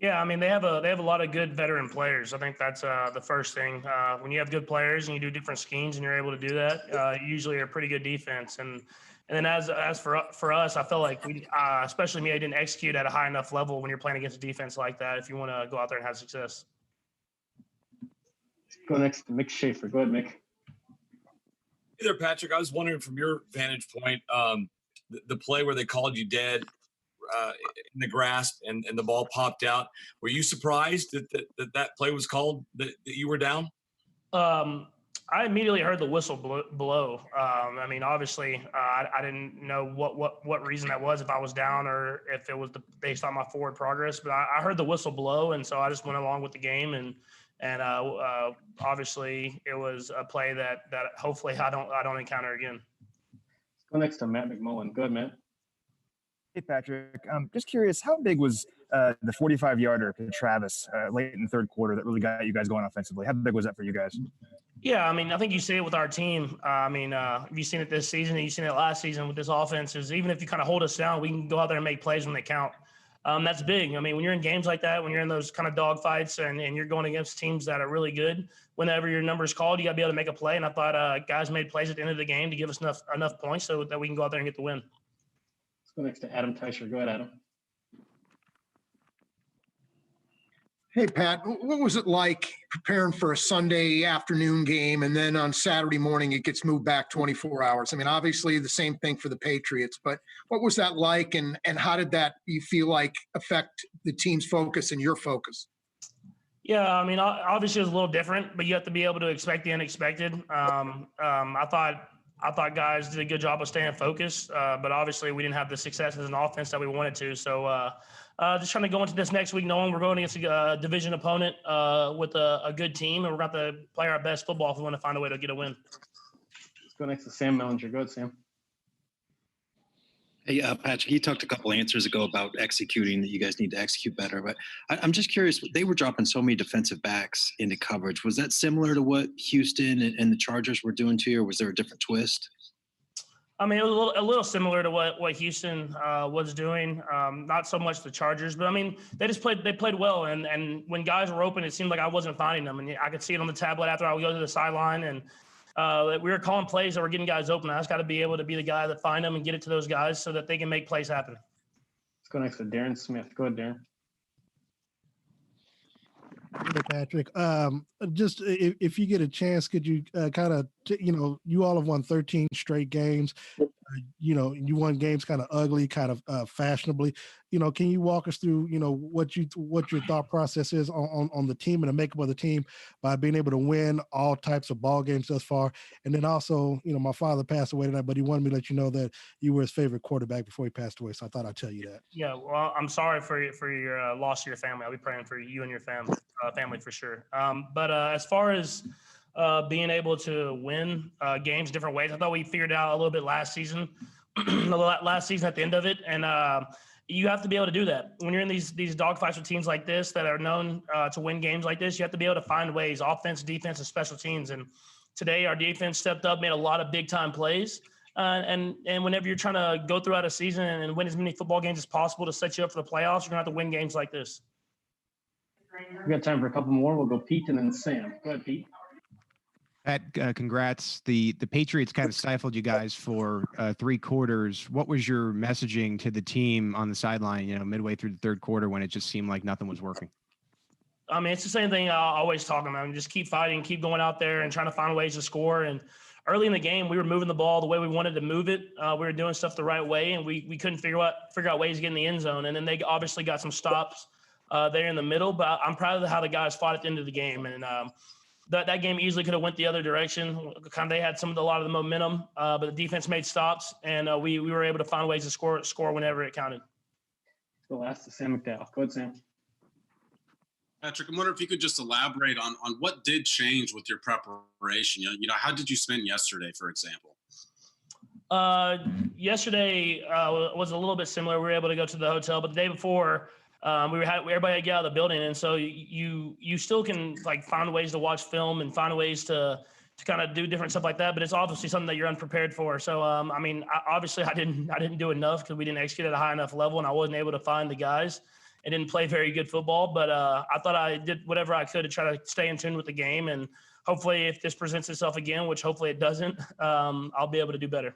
Yeah, I mean they have a lot of good veteran players. I think that's the first thing. When you have good players and you do different schemes and you're able to do that, you usually are a pretty good defense. And then as for us, I feel like we, especially me, I didn't execute at a high enough level when you're playing against a defense like that. If you want to go out there and have success. Go next to Mick Schaefer. Go ahead, Mick. Hey there, Patrick. I was wondering from your vantage point, the play where they called you dead in the grasp and the ball popped out. Were you surprised that play was called, that you were down? I immediately heard the whistle blow. I mean, obviously, I didn't know what reason that was, if I was down or if it was based on my forward progress. But I heard the whistle blow, and so I just went along with the game. And obviously, it was a play that hopefully I don't encounter again. Let's go next to Matt McMullen. Go ahead, Matt. Hey, Patrick. I'm just curious, how big was the 45-yarder to Travis late in the third quarter that really got you guys going offensively? How big was that for you guys? Yeah, I mean, I think you see it with our team. You've seen it this season and you've seen it last season with this offense, is even if you kind of hold us down, we can go out there and make plays when they count. That's big. I mean, when you're in games like that, when you're in those kind of dogfights and you're going against teams that are really good, whenever your number is called, you got to be able to make a play. And I thought guys made plays at the end of the game to give us enough points so that we can go out there and get the win. Let's go next to Adam Teicher. Go ahead, Adam. Hey, Pat, what was it like preparing for a Sunday afternoon game and then on Saturday morning it gets moved back 24 hours? I mean, obviously the same thing for the Patriots, but what was that like, and how did that, you feel like, affect the team's focus and your focus? Yeah, I mean, obviously it was a little different, but you have to be able to expect the unexpected. I thought guys did a good job of staying focused, but obviously we didn't have the success as an offense that we wanted to. So just trying to go into this next week knowing we're going against a division opponent with a good team, and we're going to play our best football if we want to find a way to get a win. Let's go next to Sam Mellinger. Go ahead, Sam. Hey, Patrick, you talked a couple answers ago about executing, that you guys need to execute better. But I'm just curious, they were dropping so many defensive backs into coverage. Was that similar to what Houston and the Chargers were doing to you, or was there a different twist? I mean, it was a little similar to what Houston was doing. Not so much the Chargers, but I mean, they played well. And when guys were open, it seemed like I wasn't finding them. And I could see it on the tablet after I would go to the sideline. And we were calling plays that were getting guys open. I just got to be able to be the guy that find them and get it to those guys so that they can make plays happen. Let's go next to Darren Smith. Go ahead, Darren. Hey, Patrick. Just if you get a chance, could you kind of, you all have won 13 straight games. You won games kind of ugly, kind of fashionably. Can you walk us through, what your thought process is on the team and the makeup of the team by being able to win all types of ball games thus far? And then also, my father passed away tonight, but he wanted me to let you know that you were his favorite quarterback before he passed away. So I thought I'd tell you that. Yeah, well, I'm sorry for your loss to your family. I'll be praying for you and your family for sure. But as far as being able to win games different ways, I thought we figured out a little bit last season at the end of it. And you have to be able to do that. When you're in these dogfights with teams like this that are known to win games like this, you have to be able to find ways, offense, defense, and special teams. And today our defense stepped up, made a lot of big-time plays. And whenever you're trying to go throughout a season and win as many football games as possible to set you up for the playoffs, you're going to have to win games like this. We got time for a couple more. We'll go Pete and then Sam. Go ahead, Pete. Pat, congrats. The Patriots kind of stifled you guys for 3 quarters. What was your messaging to the team on the sideline, midway through the third quarter when it just seemed like nothing was working? I mean, it's the same thing I always talk about. Just keep fighting, keep going out there and trying to find ways to score. And early in the game, we were moving the ball the way we wanted to move it. We were doing stuff the right way, and we couldn't figure out ways to get in the end zone. And then they obviously got some stops there in the middle. But I'm proud of how the guys fought at the end of the game. And that game easily could have went the other direction. They had a lot of the momentum, but the defense made stops, and we were able to find ways to score whenever it counted. The last is Sam McDowell. Go ahead, Sam. Patrick, I'm wondering if you could just elaborate on what did change with your preparation. How did you spend yesterday, for example? Yesterday was a little bit similar. We were able to go to the hotel, but the day before, everybody had to get out of the building, and so you still can find ways to watch film and find ways to kind of do different stuff like that. But it's obviously something that you're unprepared for. So obviously I didn't do enough because we didn't execute at a high enough level, and I wasn't able to find the guys. and didn't play very good football. But I thought I did whatever I could to try to stay in tune with the game. And hopefully if this presents itself again, which hopefully it doesn't, I'll be able to do better.